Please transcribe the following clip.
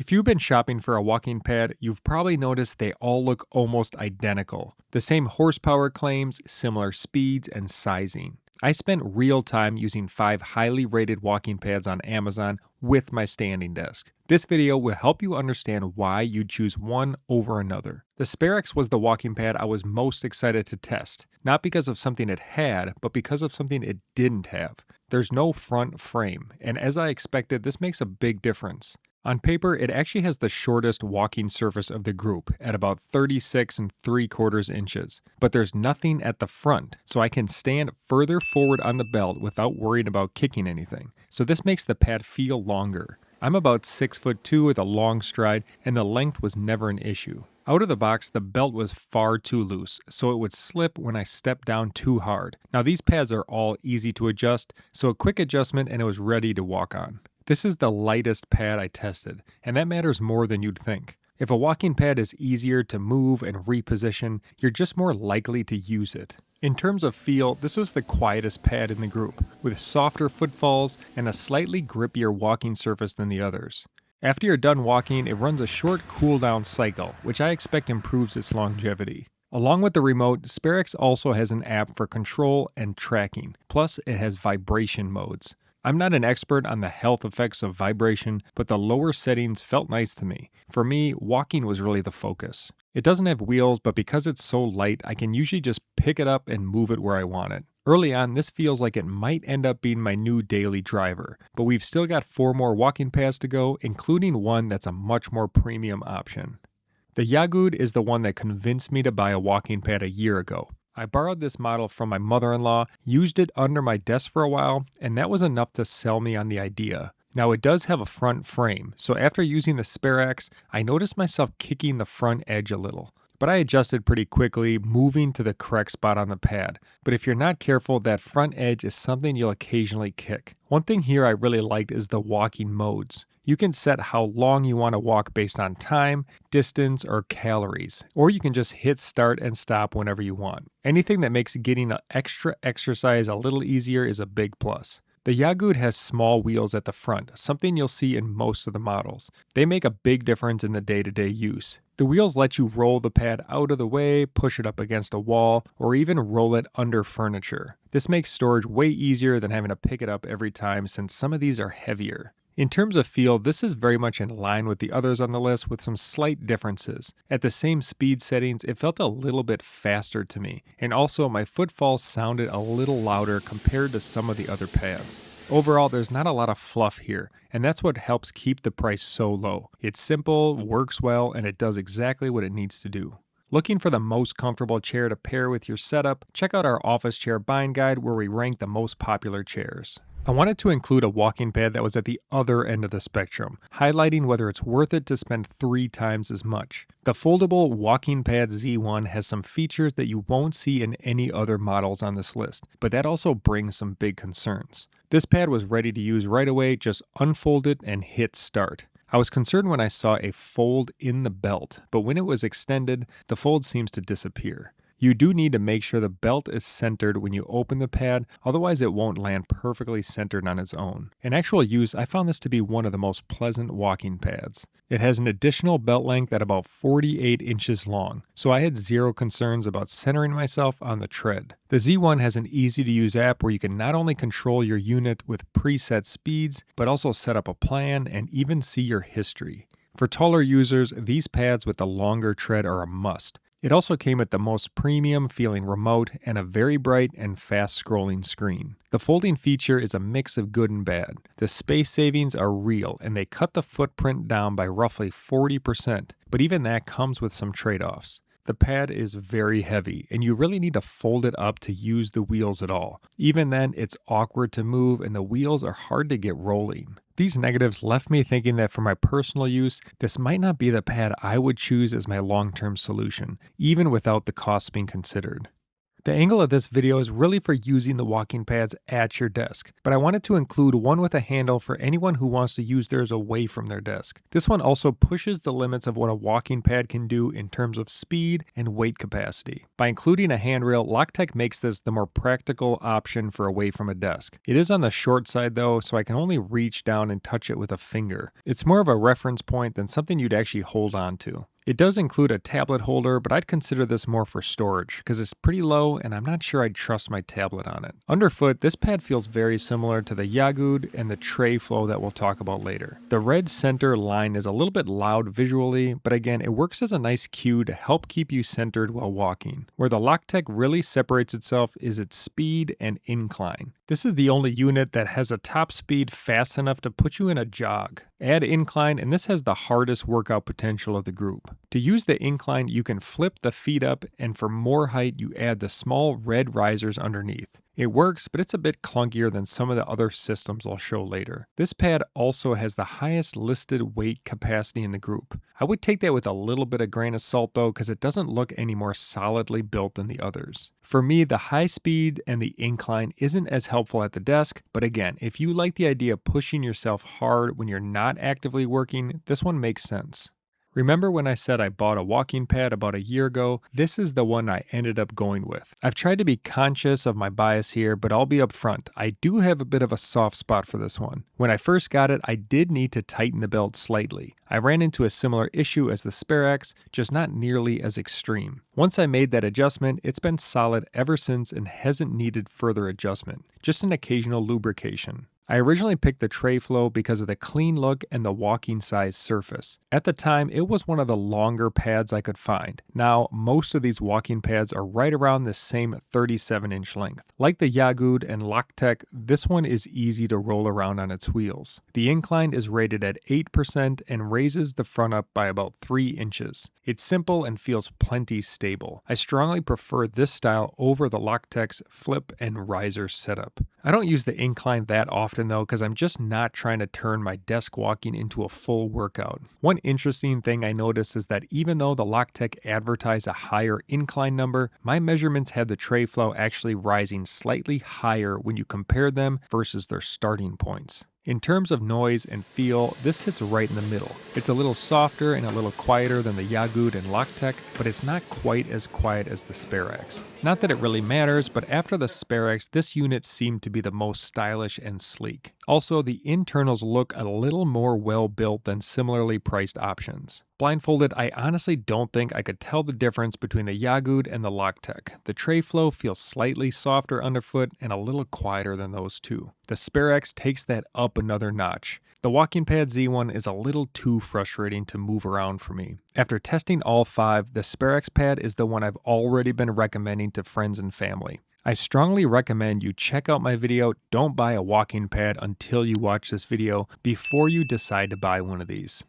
If you've been shopping for a walking pad, you've probably noticed they all look almost identical. The same horsepower claims, similar speeds, and sizing. I spent real time using 5 highly rated walking pads on Amazon with my standing desk. This video will help you understand why you'd choose one over another. The Sparex was the walking pad I was most excited to test, not because of something it had, but because of something it didn't have. There's no front frame, and as I expected, this makes a big difference. On paper, it actually has the shortest walking surface of the group at about 36 3/4 inches, but there's nothing at the front, so I can stand further forward on the belt without worrying about kicking anything. So this makes the pad feel longer. I'm about 6'2" with a long stride, and the length was never an issue. Out of the box, the belt was far too loose, so it would slip when I stepped down too hard. Now these pads are all easy to adjust, so a quick adjustment and it was ready to walk on. This is the lightest pad I tested, and that matters more than you'd think. If a walking pad is easier to move and reposition, you're just more likely to use it. In terms of feel, this was the quietest pad in the group, with softer footfalls and a slightly grippier walking surface than the others. After you're done walking, it runs a short cool-down cycle, which I expect improves its longevity. Along with the remote, Sparex also has an app for control and tracking, plus it has vibration modes. I'm not an expert on the health effects of vibration, but the lower settings felt nice to me. For me, walking was really the focus. It doesn't have wheels, but because it's so light, I can usually just pick it up and move it where I want it. Early on, this feels like it might end up being my new daily driver, but we've still got 4 more walking pads to go, including one that's a much more premium option. The Yagood is the one that convinced me to buy a walking pad a year ago. I borrowed this model from my mother-in-law, used it under my desk for a while, and that was enough to sell me on the idea. Now it does have a front frame, so after using the Sparex, I noticed myself kicking the front edge a little. But I adjusted pretty quickly, moving to the correct spot on the pad. But if you're not careful, that front edge is something you'll occasionally kick. One thing here I really liked is the walking modes. You can set how long you want to walk based on time, distance, or calories. Or you can just hit start and stop whenever you want. Anything that makes getting an extra exercise a little easier is a big plus. The Yagood has small wheels at the front, something you'll see in most of the models. They make a big difference in the day-to-day use. The wheels let you roll the pad out of the way, push it up against a wall, or even roll it under furniture. This makes storage way easier than having to pick it up every time since some of these are heavier. In terms of feel, this is very much in line with the others on the list with some slight differences. At the same speed settings, it felt a little bit faster to me, and also my footfalls sounded a little louder compared to some of the other pads. Overall, there's not a lot of fluff here, and that's what helps keep the price so low. It's simple, works well, and it does exactly what it needs to do. Looking for the most comfortable chair to pair with your setup? Check out our office chair buying guide where we rank the most popular chairs. I wanted to include a walking pad that was at the other end of the spectrum, highlighting whether it's worth it to spend 3 times as much. The foldable WalkingPad Z1 has some features that you won't see in any other models on this list, but that also brings some big concerns. This pad was ready to use right away, just unfold it and hit start. I was concerned when I saw a fold in the belt, but when it was extended, the fold seems to disappear. You do need to make sure the belt is centered when you open the pad, otherwise it won't land perfectly centered on its own. In actual use, I found this to be one of the most pleasant walking pads. It has an additional belt length at about 48 inches long, so I had zero concerns about centering myself on the tread. The Z1 has an easy to use app where you can not only control your unit with preset speeds, but also set up a plan and even see your history. For taller users, these pads with the longer tread are a must. It also came with the most premium feeling remote and a very bright and fast scrolling screen. The folding feature is a mix of good and bad. The space savings are real and they cut the footprint down by roughly 40%, but even that comes with some trade-offs. The pad is very heavy and you really need to fold it up to use the wheels at all. Even then, it's awkward to move and the wheels are hard to get rolling. These negatives left me thinking that for my personal use, this might not be the pad I would choose as my long-term solution, even without the cost being considered. The angle of this video is really for using the walking pads at your desk, but I wanted to include one with a handle for anyone who wants to use theirs away from their desk. This one also pushes the limits of what a walking pad can do in terms of speed and weight capacity. By including a handrail, Lontek makes this the more practical option for away from a desk. It is on the short side though, so I can only reach down and touch it with a finger. It's more of a reference point than something you'd actually hold on to. It does include a tablet holder, but I'd consider this more for storage because it's pretty low and I'm not sure I'd trust my tablet on it. Underfoot, this pad feels very similar to the Yagood and the tray flow that we'll talk about later. The red center line is a little bit loud visually, but again, it works as a nice cue to help keep you centered while walking. Where the Lontek really separates itself is its speed and incline. This is the only unit that has a top speed fast enough to put you in a jog. Add incline, and this has the hardest workout potential of the group. To use the incline, you can flip the feet up, and for more height, you add the small red risers underneath. It works, but it's a bit clunkier than some of the other systems I'll show later. This pad also has the highest listed weight capacity in the group. I would take that with a little bit of grain of salt though, because it doesn't look any more solidly built than the others. For me, the high speed and the incline isn't as helpful at the desk, but again, if you like the idea of pushing yourself hard when you're not actively working, this one makes sense. Remember when I said I bought a walking pad about a year ago? This is the one I ended up going with. I've tried to be conscious of my bias here, but I'll be upfront. I do have a bit of a soft spot for this one. When I first got it, I did need to tighten the belt slightly. I ran into a similar issue as the Sparex, just not nearly as extreme. Once I made that adjustment, it's been solid ever since and hasn't needed further adjustment, just an occasional lubrication. I originally picked the tray flow because of the clean look and the walking size surface. At the time, it was one of the longer pads I could find. Now, most of these walking pads are right around the same 37-inch length. Like the Yagood and Lontek, this one is easy to roll around on its wheels. The incline is rated at 8% and raises the front up by about 3 inches. It's simple and feels plenty stable. I strongly prefer this style over the Lontek's flip and riser setup. I don't use the incline that often though, because I'm just not trying to turn my desk walking into a full workout. One interesting thing I noticed is that even though the Lontek advertised a higher incline number, my measurements had the tray flow actually rising slightly higher when you compare them versus their starting points. In terms of noise and feel, this sits right in the middle. It's a little softer and a little quieter than the Yagood and Lontek, but it's not quite as quiet as the Sparex. Not that it really matters, but after the Sparex, this unit seemed to be the most stylish and sleek. Also, the internals look a little more well built than similarly priced options. Blindfolded, I honestly don't think I could tell the difference between the Yagood and the Lontek. The tray flow feels slightly softer underfoot and a little quieter than those two. The Sparex takes that up another notch. The WalkingPad Z1 is a little too frustrating to move around for me. After testing all 5, the Sparex pad is the one I've already been recommending to friends and family. I strongly recommend you check out my video. Don't buy a walking pad until you watch this video before you decide to buy one of these.